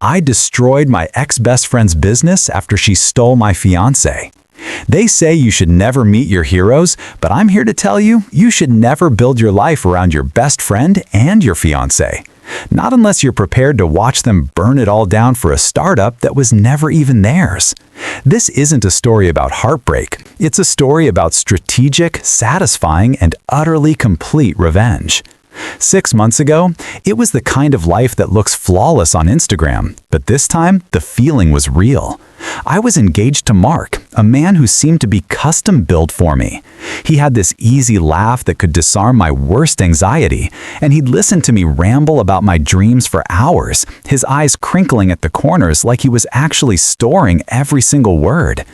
I destroyed my ex-best friend's business after she stole my fiancé. They say you should never meet your heroes, but I'm here to tell you, you should never build your life around your best friend and your fiancé. Not unless you're prepared to watch them burn it all down for a startup that was never even theirs. This isn't a story about heartbreak. It's a story about strategic, satisfying, and utterly complete revenge. 6 months ago, it was the kind of life that looks flawless on Instagram, but this time, the feeling was real. I was engaged to Mark, a man who seemed to be custom-built for me. He had this easy laugh that could disarm my worst anxiety, and he'd listen to me ramble about my dreams for hours, his eyes crinkling at the corners like he was actually storing every single word.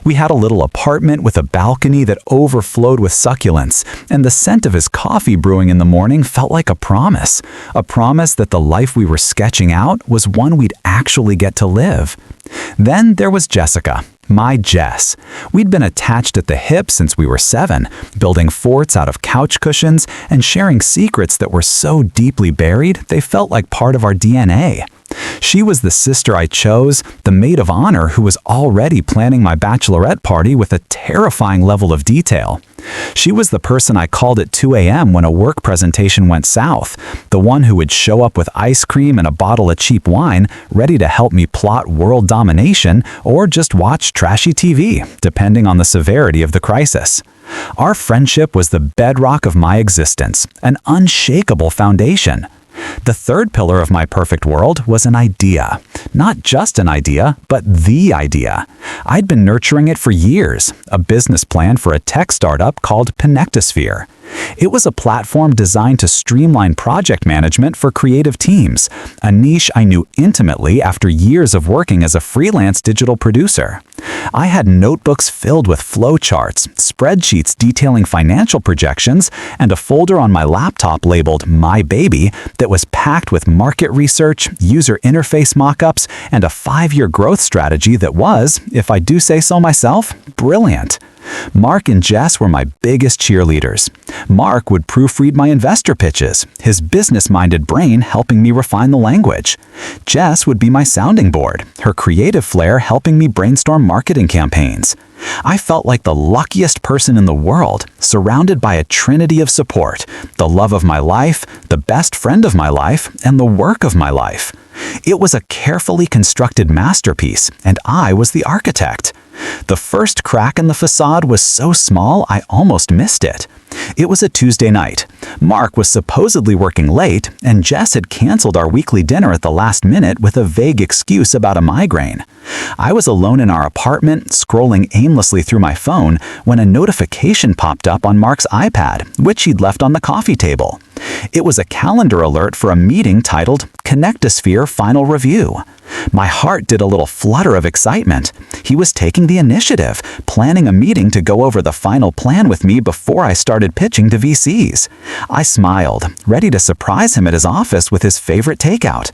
We had a little apartment with a balcony that overflowed with succulents, and the scent of his coffee brewing in the morning felt like a promise that the life we were sketching out was one we'd actually get to live. Then there was Jessica, my Jess. We'd been attached at the hip since we were 7, building forts out of couch cushions and sharing secrets that were so deeply buried they felt like part of our DNA. She was the sister I chose, the maid of honor who was already planning my bachelorette party with a terrifying level of detail. She was the person I called at 2 a.m. when a work presentation went south, the one who would show up with ice cream and a bottle of cheap wine, ready to help me plot world domination or just watch trashy TV, depending on the severity of the crisis. Our friendship was the bedrock of my existence, an unshakable foundation. The third pillar of my perfect world was an idea. Not just an idea, but the idea. I'd been nurturing it for years, a business plan for a tech startup called Pinectosphere. It was a platform designed to streamline project management for creative teams, a niche I knew intimately after years of working as a freelance digital producer. I had notebooks filled with flowcharts, spreadsheets detailing financial projections, and a folder on my laptop labeled My Baby that was packed with market research, user interface mockups, and a 5-year growth strategy that was, if I do say so myself, brilliant. Mark and Jess were my biggest cheerleaders. Mark would proofread my investor pitches, his business-minded brain helping me refine the language. Jess would be my sounding board, her creative flair helping me brainstorm marketing campaigns. I felt like the luckiest person in the world, surrounded by a trinity of support, the love of my life, the best friend of my life, and the work of my life. It was a carefully constructed masterpiece, and I was the architect. The first crack in the facade was so small I almost missed it. It was a Tuesday night. Mark was supposedly working late, and Jess had canceled our weekly dinner at the last minute with a vague excuse about a migraine. I was alone in our apartment, scrolling aimlessly through my phone, when a notification popped up on Mark's iPad, which he'd left on the coffee table. It was a calendar alert for a meeting titled Pinectosphere Final Review. My heart did a little flutter of excitement. He was taking the initiative, planning a meeting to go over the final plan with me before I started pitching to VCs. I smiled, ready to surprise him at his office with his favorite takeout.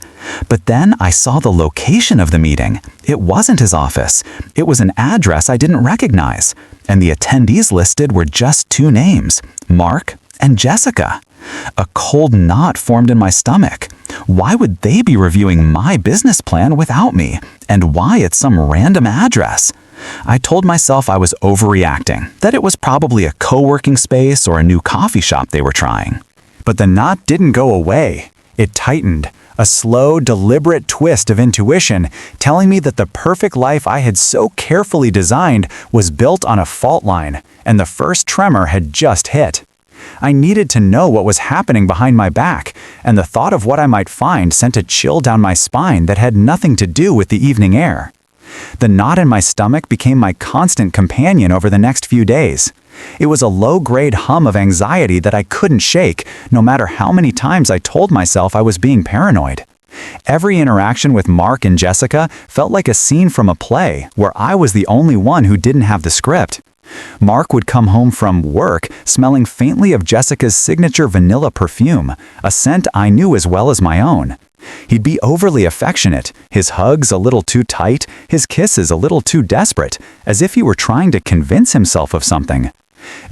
But then I saw the location of the meeting. It wasn't his office. It was an address I didn't recognize. And the attendees listed were just 2 names, Mark and Jessica. A cold knot formed in my stomach. Why would they be reviewing my business plan without me? And why at some random address? I told myself I was overreacting, that it was probably a co-working space or a new coffee shop they were trying. But the knot didn't go away. It tightened, a slow, deliberate twist of intuition telling me that the perfect life I had so carefully designed was built on a fault line, and the first tremor had just hit. I needed to know what was happening behind my back, and the thought of what I might find sent a chill down my spine that had nothing to do with the evening air. The knot in my stomach became my constant companion over the next few days. It was a low-grade hum of anxiety that I couldn't shake, no matter how many times I told myself I was being paranoid. Every interaction with Mark and Jessica felt like a scene from a play where I was the only one who didn't have the script. Mark would come home from work smelling faintly of Jessica's signature vanilla perfume, a scent I knew as well as my own. He'd be overly affectionate, his hugs a little too tight, his kisses a little too desperate, as if he were trying to convince himself of something.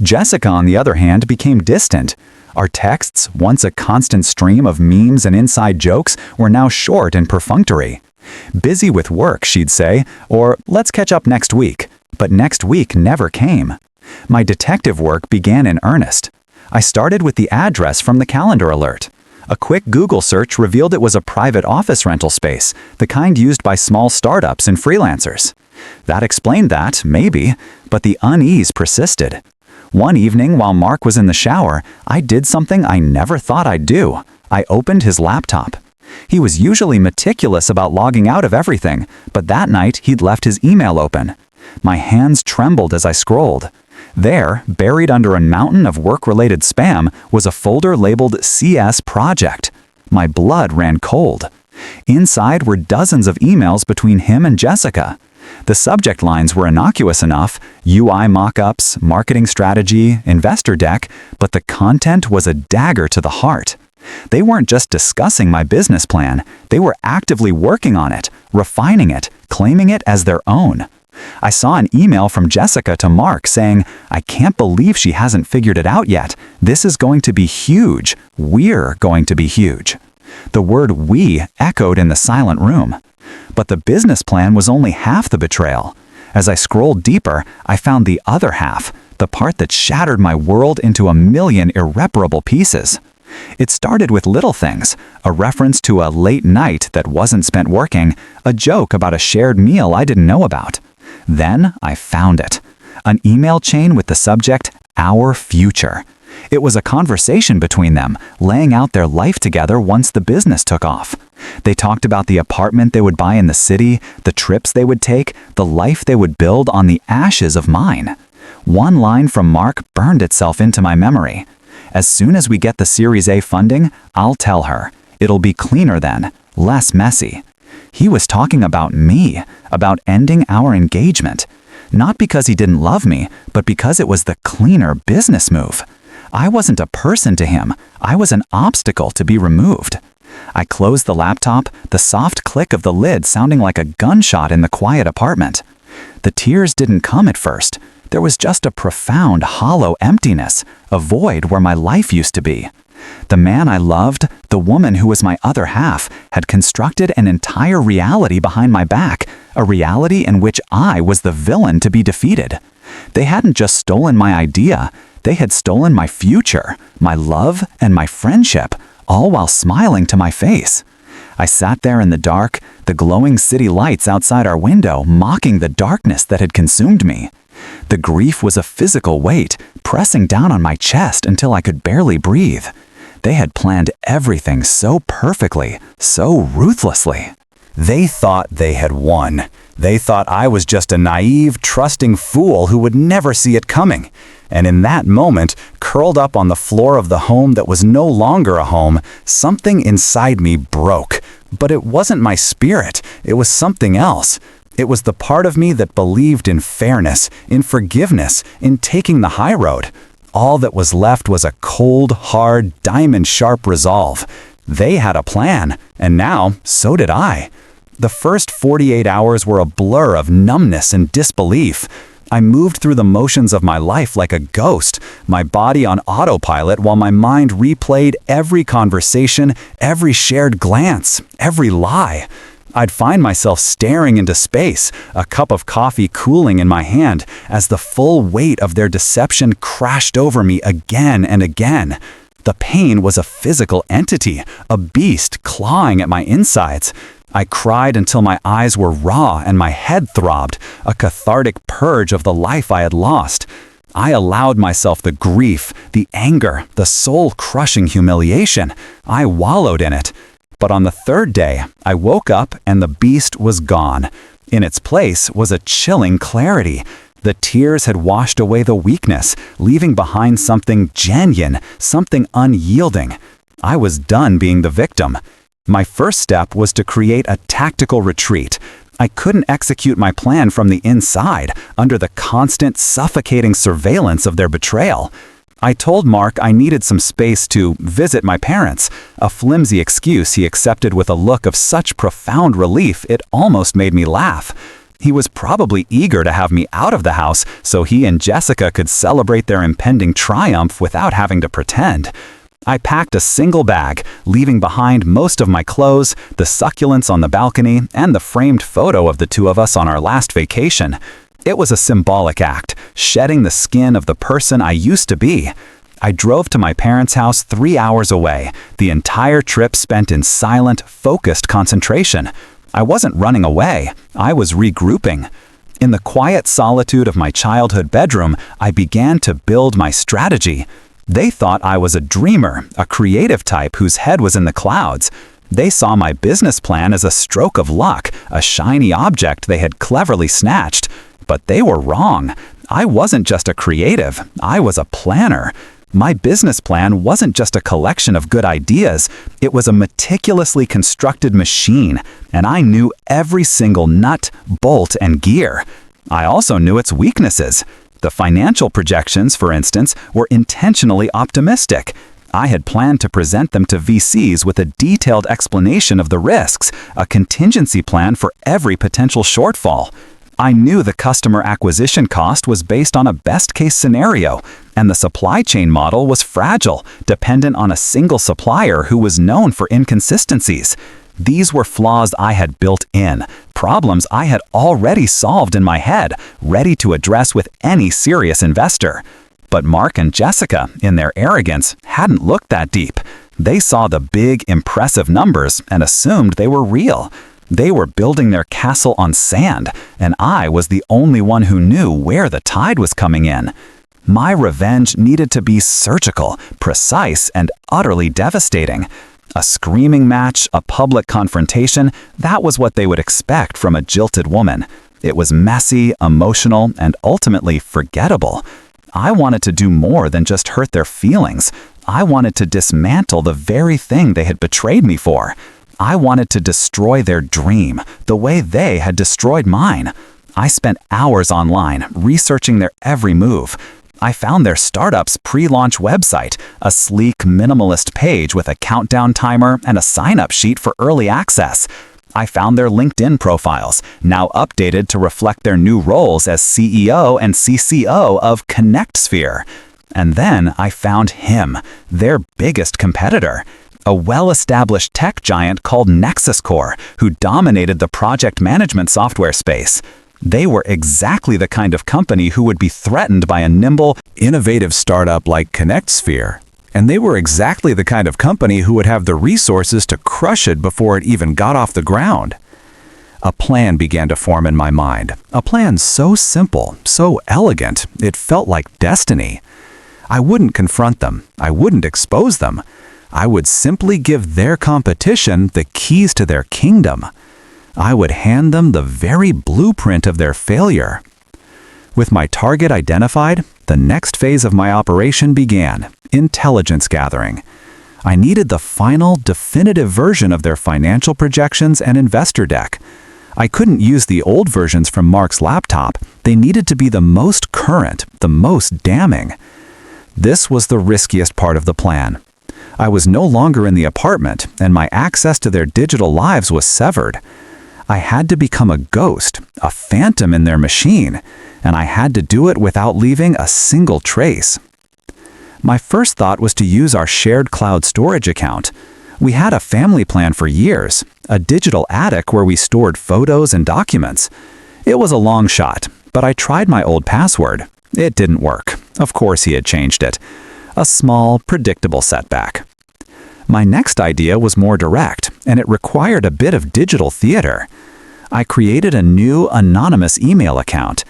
Jessica, on the other hand, became distant. Our texts, once a constant stream of memes and inside jokes, were now short and perfunctory. Busy with work, she'd say, or let's catch up next week. But next week never came. My detective work began in earnest. I started with the address from the calendar alert. A quick Google search revealed it was a private office rental space, the kind used by small startups and freelancers. That explained that, maybe, but the unease persisted. One evening, while Mark was in the shower, I did something I never thought I'd do. I opened his laptop. He was usually meticulous about logging out of everything, but that night he'd left his email open. My hands trembled as I scrolled. There, buried under a mountain of work-related spam, was a folder labeled CS Project. My blood ran cold. Inside were dozens of emails between him and Jessica. The subject lines were innocuous enough: UI mockups, marketing strategy, investor deck, but the content was a dagger to the heart. They weren't just discussing my business plan, they were actively working on it, refining it, claiming it as their own. I saw an email from Jessica to Mark saying, "I can't believe she hasn't figured it out yet. This is going to be huge. We're going to be huge." The word "we" echoed in the silent room. But the business plan was only half the betrayal. As I scrolled deeper, I found the other half, the part that shattered my world into a million irreparable pieces. It started with little things: a reference to a late night that wasn't spent working, a joke about a shared meal I didn't know about. Then I found it. An email chain with the subject, "Our Future." It was a conversation between them, laying out their life together once the business took off. They talked about the apartment they would buy in the city, the trips they would take, the life they would build on the ashes of mine. One line from Mark burned itself into my memory. "As soon as we get the Series A funding, I'll tell her. It'll be cleaner then, less messy." He was talking about me, about ending our engagement. Not because he didn't love me, but because it was the cleaner business move. I wasn't a person to him. I was an obstacle to be removed. I closed the laptop, the soft click of the lid sounding like a gunshot in the quiet apartment. The tears didn't come at first. There was just a profound, hollow emptiness, a void where my life used to be. The man I loved, the woman who was my other half, had constructed an entire reality behind my back, a reality in which I was the villain to be defeated. They hadn't just stolen my idea, they had stolen my future, my love, and my friendship, all while smiling to my face. I sat there in the dark, the glowing city lights outside our window mocking the darkness that had consumed me. The grief was a physical weight, pressing down on my chest until I could barely breathe. They had planned everything so perfectly, so ruthlessly. They thought they had won. They thought I was just a naive, trusting fool who would never see it coming. And in that moment, curled up on the floor of the home that was no longer a home, something inside me broke. But it wasn't my spirit, it was something else. It was the part of me that believed in fairness, in forgiveness, in taking the high road. All that was left was a cold, hard, diamond-sharp resolve. They had a plan, and now, so did I. The first 48 hours were a blur of numbness and disbelief. I moved through the motions of my life like a ghost, my body on autopilot while my mind replayed every conversation, every shared glance, every lie. I'd find myself staring into space, a cup of coffee cooling in my hand, as the full weight of their deception crashed over me again and again. The pain was a physical entity, a beast clawing at my insides. I cried until my eyes were raw and my head throbbed, a cathartic purge of the life I had lost. I allowed myself the grief, the anger, the soul-crushing humiliation. I wallowed in it. But on the third day, I woke up and the beast was gone. In its place was a chilling clarity. The tears had washed away the weakness, leaving behind something genuine, something unyielding. I was done being the victim. My first step was to create a tactical retreat. I couldn't execute my plan from the inside, under the constant, suffocating surveillance of their betrayal. I told Mark I needed some space to visit my parents, a flimsy excuse he accepted with a look of such profound relief it almost made me laugh. He was probably eager to have me out of the house so he and Jessica could celebrate their impending triumph without having to pretend. I packed a single bag, leaving behind most of my clothes, the succulents on the balcony, and the framed photo of the two of us on our last vacation. It was a symbolic act, shedding the skin of the person I used to be. I drove to my parents' house 3 hours away, the entire trip spent in silent, focused concentration. I wasn't running away, I was regrouping. In the quiet solitude of my childhood bedroom, I began to build my strategy. They thought I was a dreamer, a creative type whose head was in the clouds. They saw my business plan as a stroke of luck, a shiny object they had cleverly snatched. But they were wrong. I wasn't just a creative, I was a planner. My business plan wasn't just a collection of good ideas, it was a meticulously constructed machine, and I knew every single nut, bolt, and gear. I also knew its weaknesses. The financial projections, for instance, were intentionally optimistic. I had planned to present them to VCs with a detailed explanation of the risks, a contingency plan for every potential shortfall. I knew the customer acquisition cost was based on a best-case scenario, and the supply chain model was fragile, dependent on a single supplier who was known for inconsistencies. These were flaws I had built in, problems I had already solved in my head, ready to address with any serious investor. But Mark and Jessica, in their arrogance, hadn't looked that deep. They saw the big, impressive numbers and assumed they were real. They were building their castle on sand, and I was the only one who knew where the tide was coming in. My revenge needed to be surgical, precise, and utterly devastating. A screaming match, a public confrontation, that was what they would expect from a jilted woman. It was messy, emotional, and ultimately forgettable. I wanted to do more than just hurt their feelings. I wanted to dismantle the very thing they had betrayed me for. I wanted to destroy their dream, the way they had destroyed mine. I spent hours online, researching their every move. I found their startup's pre-launch website, a sleek, minimalist page with a countdown timer and a sign-up sheet for early access. I found their LinkedIn profiles, now updated to reflect their new roles as CEO and CCO of ConnectSphere. And then I found him, their biggest competitor. A well-established tech giant called NexusCore, who dominated the project management software space. They were exactly the kind of company who would be threatened by a nimble, innovative startup like ConnectSphere. And they were exactly the kind of company who would have the resources to crush it before it even got off the ground. A plan began to form in my mind. A plan so simple, so elegant, it felt like destiny. I wouldn't confront them. I wouldn't expose them. I would simply give their competition the keys to their kingdom. I would hand them the very blueprint of their failure. With my target identified, the next phase of my operation began: intelligence gathering. I needed the final, definitive version of their financial projections and investor deck. I couldn't use the old versions from Mark's laptop. They needed to be the most current, the most damning. This was the riskiest part of the plan. I was no longer in the apartment, and my access to their digital lives was severed. I had to become a ghost, a phantom in their machine, and I had to do it without leaving a single trace. My first thought was to use our shared cloud storage account. We had a family plan for years, a digital attic where we stored photos and documents. It was a long shot, but I tried my old password. It didn't work. Of course he had changed it. A small, predictable setback. My next idea was more direct, and it required a bit of digital theater. I created a new anonymous email account.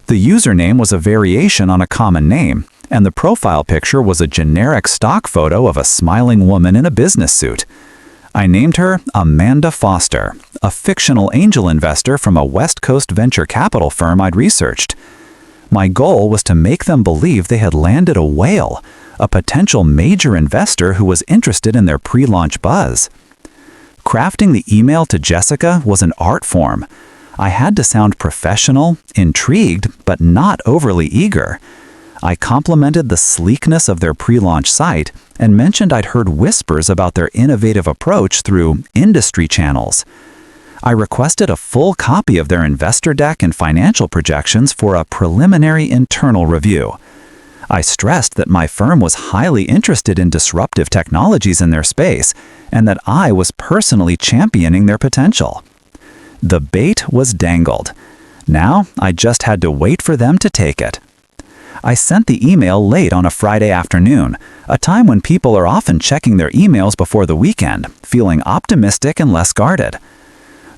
The username was a variation on a common name, and the profile picture was a generic stock photo of a smiling woman in a business suit. I named her Amanda Foster, a fictional angel investor from a West Coast venture capital firm I'd researched. My goal was to make them believe they had landed a whale, a potential major investor who was interested in their pre-launch buzz. Crafting the email to Jessica was an art form. I had to sound professional, intrigued, but not overly eager. I complimented the sleekness of their pre-launch site and mentioned I'd heard whispers about their innovative approach through industry channels. I requested a full copy of their investor deck and financial projections for a preliminary internal review. I stressed that my firm was highly interested in disruptive technologies in their space and that I was personally championing their potential. The bait was dangled. Now I just had to wait for them to take it. I sent the email late on a Friday afternoon, a time when people are often checking their emails before the weekend, feeling optimistic and less guarded.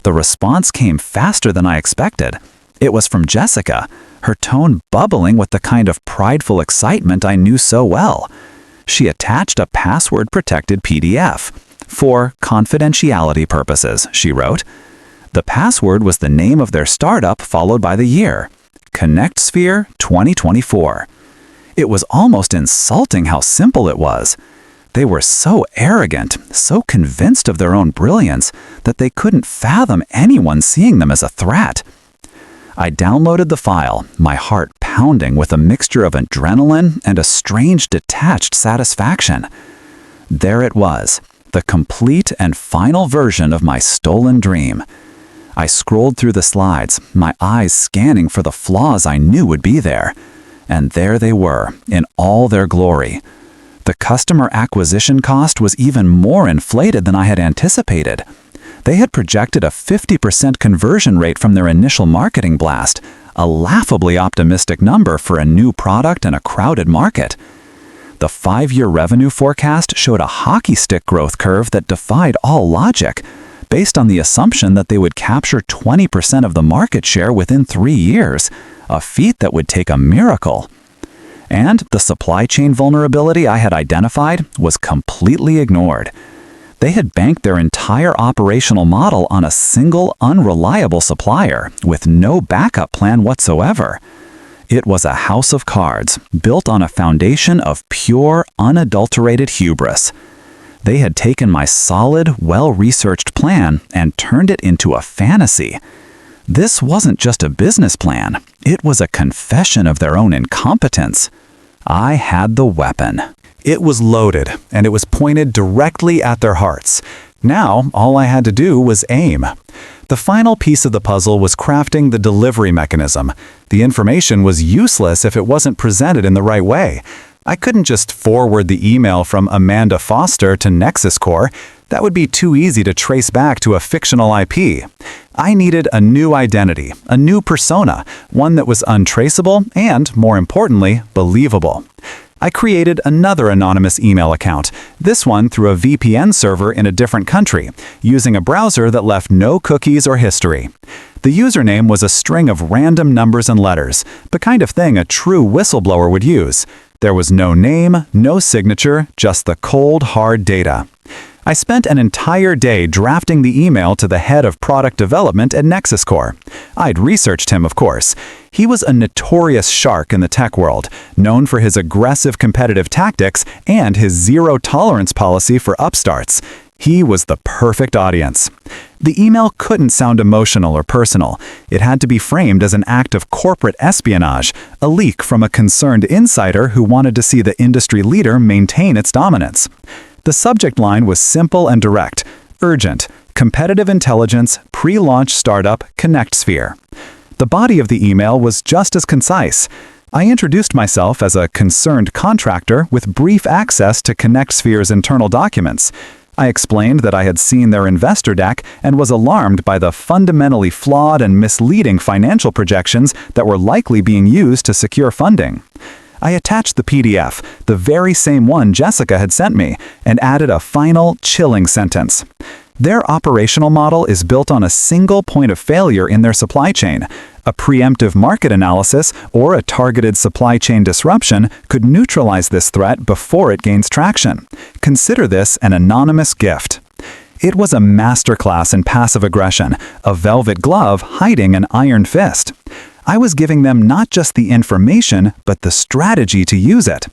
The response came faster than I expected. It was from Jessica, her tone bubbling with the kind of prideful excitement I knew so well. She attached a password-protected PDF. For confidentiality purposes, she wrote. The password was the name of their startup followed by the year. ConnectSphere 2024. It was almost insulting how simple it was. They were so arrogant, so convinced of their own brilliance, that they couldn't fathom anyone seeing them as a threat. I downloaded the file, my heart pounding with a mixture of adrenaline and a strange detached satisfaction. There it was, the complete and final version of my stolen dream. I scrolled through the slides, my eyes scanning for the flaws I knew would be there. And there they were, in all their glory. The customer acquisition cost was even more inflated than I had anticipated. They had projected a 50% conversion rate from their initial marketing blast, a laughably optimistic number for a new product in a crowded market. The 5-year revenue forecast showed a hockey stick growth curve that defied all logic, based on the assumption that they would capture 20% of the market share within 3 years, a feat that would take a miracle. And the supply chain vulnerability I had identified was completely ignored. They had banked their entire operational model on a single, unreliable supplier, with no backup plan whatsoever. It was a house of cards, built on a foundation of pure, unadulterated hubris. They had taken my solid, well-researched plan and turned it into a fantasy. This wasn't just a business plan. It was a confession of their own incompetence. I had the weapon. It was loaded, and it was pointed directly at their hearts. Now, all I had to do was aim. The final piece of the puzzle was crafting the delivery mechanism. The information was useless if it wasn't presented in the right way. I couldn't just forward the email from Amanda Foster to Nexus Corp. That would be too easy to trace back to a fictional IP. I needed a new identity, a new persona, one that was untraceable and, more importantly, believable. I created another anonymous email account, this one through a VPN server in a different country, using a browser that left no cookies or history. The username was a string of random numbers and letters, the kind of thing a true whistleblower would use. There was no name, no signature, just the cold, hard data. I spent an entire day drafting the email to the head of product development at Nexus Corp. I'd researched him, of course. He was a notorious shark in the tech world, known for his aggressive competitive tactics and his zero-tolerance policy for upstarts. He was the perfect audience. The email couldn't sound emotional or personal. It had to be framed as an act of corporate espionage, a leak from a concerned insider who wanted to see the industry leader maintain its dominance. The subject line was simple and direct. Urgent. Competitive intelligence, pre-launch startup, ConnectSphere. The body of the email was just as concise. I introduced myself as a concerned contractor with brief access to ConnectSphere's internal documents. I explained that I had seen their investor deck and was alarmed by the fundamentally flawed and misleading financial projections that were likely being used to secure funding. I attached the PDF, the very same one Jessica had sent me, and added a final, chilling sentence. Their operational model is built on a single point of failure in their supply chain. A preemptive market analysis or a targeted supply chain disruption could neutralize this threat before it gains traction. Consider this an anonymous gift. It was a masterclass in passive aggression, a velvet glove hiding an iron fist. I was giving them not just the information, but the strategy to use it.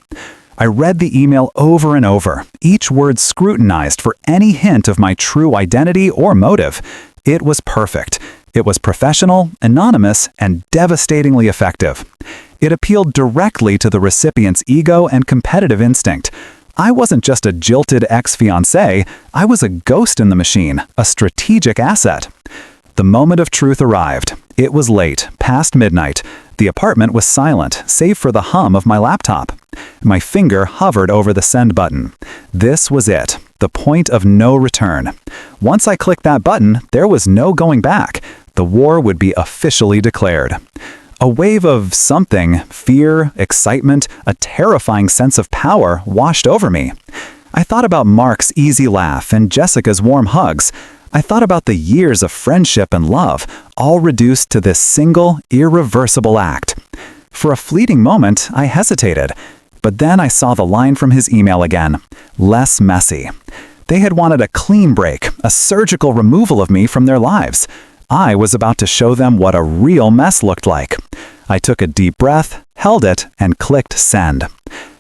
I read the email over and over, each word scrutinized for any hint of my true identity or motive. It was perfect. It was professional, anonymous, and devastatingly effective. It appealed directly to the recipient's ego and competitive instinct. I wasn't just a jilted ex-fiancé, I was a ghost in the machine, a strategic asset. The moment of truth arrived. It was late, past midnight. The apartment was silent, save for the hum of my laptop. My finger hovered over the send button. This was it, the point of no return. Once I clicked that button, there was no going back. The war would be officially declared. A wave of something, fear, excitement, a terrifying sense of power washed over me. I thought about Mark's easy laugh and Jessica's warm hugs. I thought about the years of friendship and love, all reduced to this single, irreversible act. For a fleeting moment, I hesitated. But then I saw the line from his email again. Less messy. They had wanted a clean break, a surgical removal of me from their lives. I was about to show them what a real mess looked like. I took a deep breath, held it, and clicked send.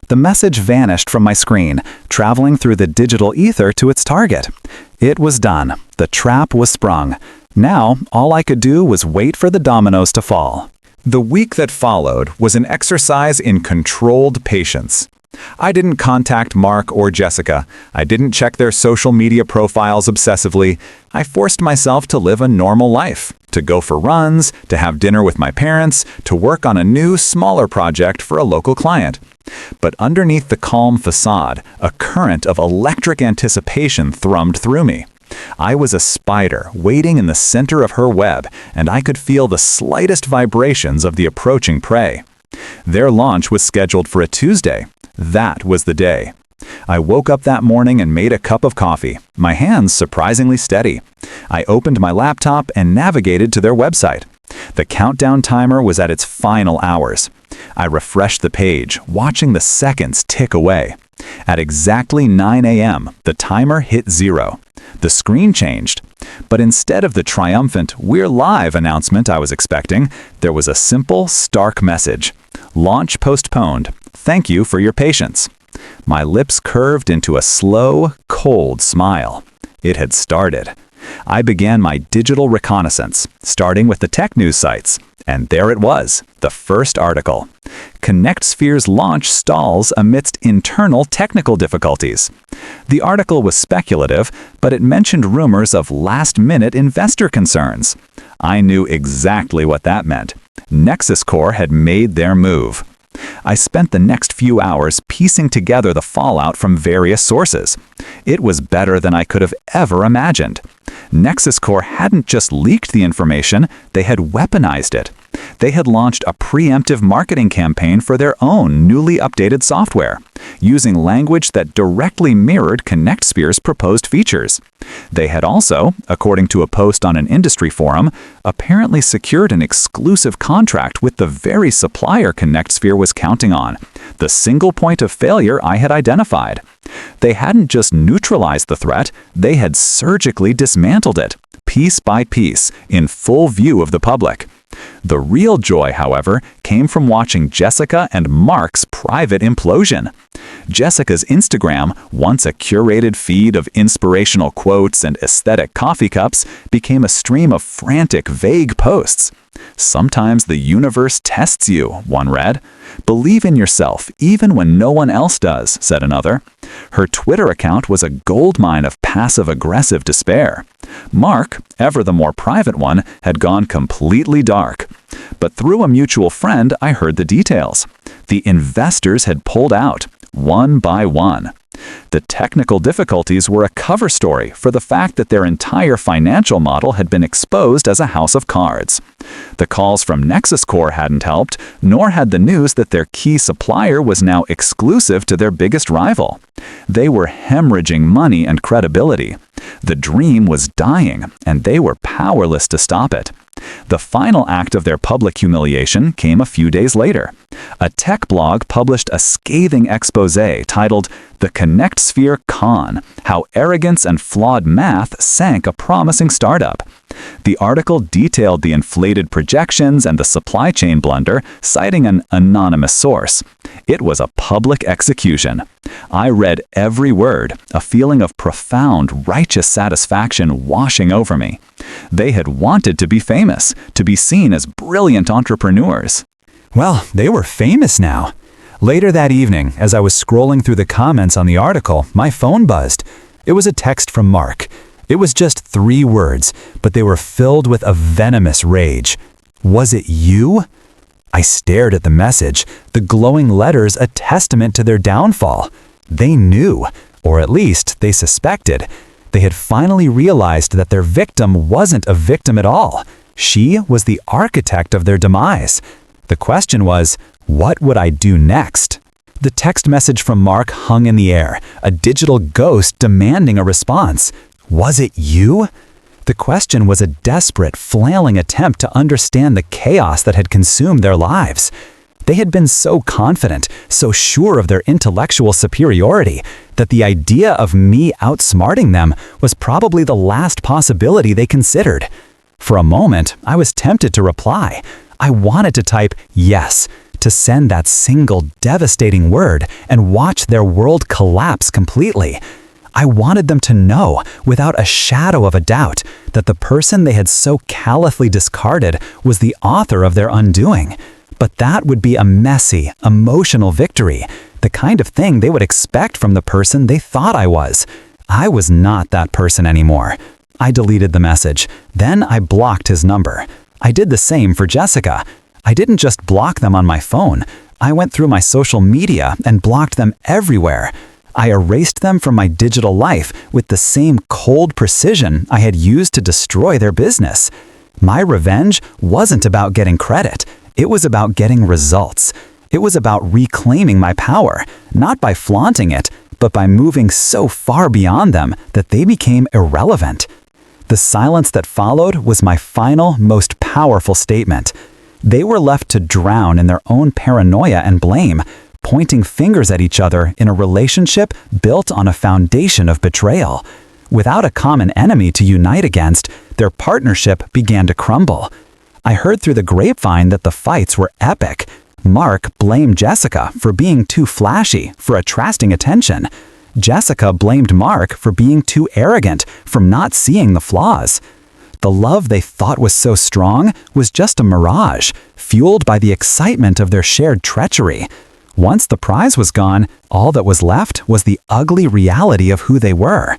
The message vanished from my screen, traveling through the digital ether to its target. It was done. The trap was sprung. Now, all I could do was wait for the dominoes to fall. The week that followed was an exercise in controlled patience. I didn't contact Mark or Jessica. I didn't check their social media profiles obsessively. I forced myself to live a normal life, to go for runs, to have dinner with my parents, to work on a new, smaller project for a local client. But underneath the calm facade, a current of electric anticipation thrummed through me. I was a spider waiting in the center of her web, and I could feel the slightest vibrations of the approaching prey. Their launch was scheduled for a Tuesday. That was the day. I woke up that morning and made a cup of coffee, my hands surprisingly steady. I opened my laptop and navigated to their website. The countdown timer was at its final hours. I refreshed the page, watching the seconds tick away. At exactly 9 a.m., the timer hit 0. The screen changed. But instead of the triumphant "We're live" announcement I was expecting, there was a simple, stark message. Launch postponed. Thank you for your patience. My lips curved into a slow, cold smile. It had started. I began my digital reconnaissance, starting with the tech news sites. And there it was, the first article. ConnectSphere's launch stalls amidst internal technical difficulties. The article was speculative, but it mentioned rumors of last-minute investor concerns. I knew exactly what that meant. Nexus Corp had made their move. I spent the next few hours piecing together the fallout from various sources. It was better than I could have ever imagined. Nexus Corp hadn't just leaked the information, they had weaponized it. They had launched a preemptive marketing campaign for their own newly updated software, using language that directly mirrored ConnectSphere's proposed features. They had also, according to a post on an industry forum, apparently secured an exclusive contract with the very supplier ConnectSphere was counting on, the single point of failure I had identified. They hadn't just neutralized the threat, they had surgically dismantled it, piece by piece, in full view of the public. The real joy, however, came from watching Jessica and Mark's private implosion. Jessica's Instagram, once a curated feed of inspirational quotes and aesthetic coffee cups, became a stream of frantic, vague posts. "Sometimes the universe tests you," one read. "Believe in yourself, even when no one else does," said another. Her Twitter account was a goldmine of passive-aggressive despair. Mark, ever the more private one, had gone completely dark. But through a mutual friend, I heard the details. The investors had pulled out, one by one. The technical difficulties were a cover story for the fact that their entire financial model had been exposed as a house of cards. The calls from Nexus Corp hadn't helped, nor had the news that their key supplier was now exclusive to their biggest rival. They were hemorrhaging money and credibility. The dream was dying, and they were powerless to stop it. The final act of their public humiliation came a few days later. A tech blog published a scathing exposé titled "The ConnectSphere Con: How Arrogance and Flawed Math Sank a Promising Startup." The article detailed the inflated projections and the supply chain blunder, citing an anonymous source. It was a public execution. I read every word, a feeling of profound, righteous satisfaction washing over me. They had wanted to be famous, to be seen as brilliant entrepreneurs. Well, they were famous now. Later that evening, as I was scrolling through the comments on the article, my phone buzzed. It was a text from Mark. It was just 3 words, but they were filled with a venomous rage. "Was it you?" I stared at the message, the glowing letters a testament to their downfall. They knew, or at least they suspected. They had finally realized that their victim wasn't a victim at all. She was the architect of their demise. The question was, what would I do next? The text message from Mark hung in the air, a digital ghost demanding a response. Was it you? The question was a desperate, flailing attempt to understand the chaos that had consumed their lives. They had been so confident, so sure of their intellectual superiority, that the idea of me outsmarting them was probably the last possibility they considered. For a moment, I was tempted to reply. I wanted to type yes, to send that single devastating word and watch their world collapse completely. I wanted them to know, without a shadow of a doubt, that the person they had so callously discarded was the author of their undoing. But that would be a messy, emotional victory, the kind of thing they would expect from the person they thought I was. I was not that person anymore. I deleted the message. Then I blocked his number. I did the same for Jessica. I didn't just block them on my phone. I went through my social media and blocked them everywhere. I erased them from my digital life with the same cold precision I had used to destroy their business. My revenge wasn't about getting credit. It was about getting results. It was about reclaiming my power, not by flaunting it, but by moving so far beyond them that they became irrelevant. The silence that followed was my final, most powerful statement. They were left to drown in their own paranoia and blame, pointing fingers at each other in a relationship built on a foundation of betrayal. Without a common enemy to unite against, their partnership began to crumble. I heard through the grapevine that the fights were epic. Mark blamed Jessica for being too flashy, for attracting attention. Jessica blamed Mark for being too arrogant, from not seeing the flaws. The love they thought was so strong was just a mirage, fueled by the excitement of their shared treachery. Once the prize was gone, all that was left was the ugly reality of who they were.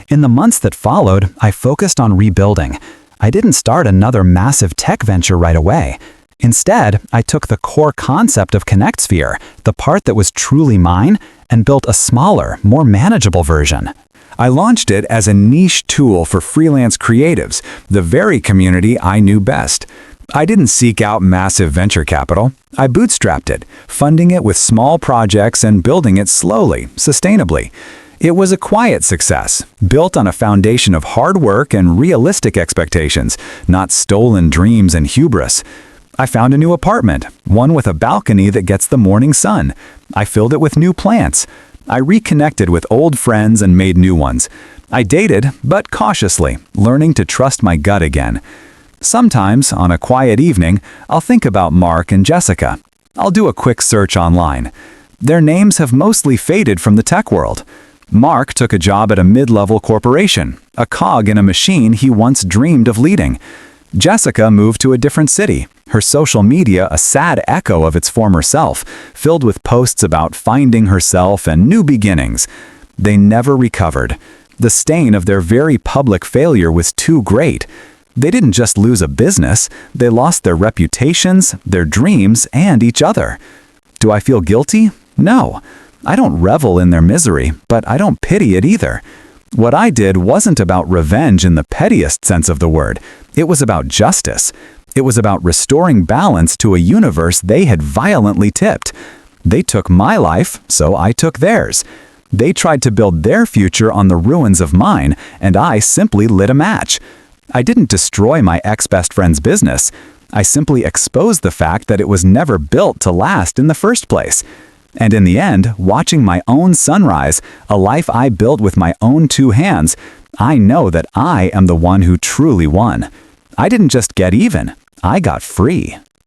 In the months that followed, I focused on rebuilding. I didn't start another massive tech venture right away. Instead, I took the core concept of ConnectSphere, the part that was truly mine, and built a smaller, more manageable version. I launched it as a niche tool for freelance creatives, the very community I knew best. I didn't seek out massive venture capital. I bootstrapped it, funding it with small projects and building it slowly, sustainably. It was a quiet success, built on a foundation of hard work and realistic expectations, not stolen dreams and hubris. I found a new apartment, one with a balcony that gets the morning sun. I filled it with new plants. I reconnected with old friends and made new ones. I dated, but cautiously, learning to trust my gut again. Sometimes, on a quiet evening, I'll think about Mark and Jessica. I'll do a quick search online. Their names have mostly faded from the tech world. Mark took a job at a mid-level corporation, a cog in a machine he once dreamed of leading. Jessica moved to a different city, her social media a sad echo of its former self, filled with posts about finding herself and new beginnings. They never recovered. The stain of their very public failure was too great. They didn't just lose a business, they lost their reputations, their dreams, and each other. Do I feel guilty? No. I don't revel in their misery, but I don't pity it either. What I did wasn't about revenge in the pettiest sense of the word. It was about justice. It was about restoring balance to a universe they had violently tipped. They took my life, so I took theirs. They tried to build their future on the ruins of mine, and I simply lit a match. I didn't destroy my ex-best friend's business. I simply exposed the fact that it was never built to last in the first place. And in the end, watching my own sunrise, a life I built with my own two hands, I know that I am the one who truly won. I didn't just get even, I got free.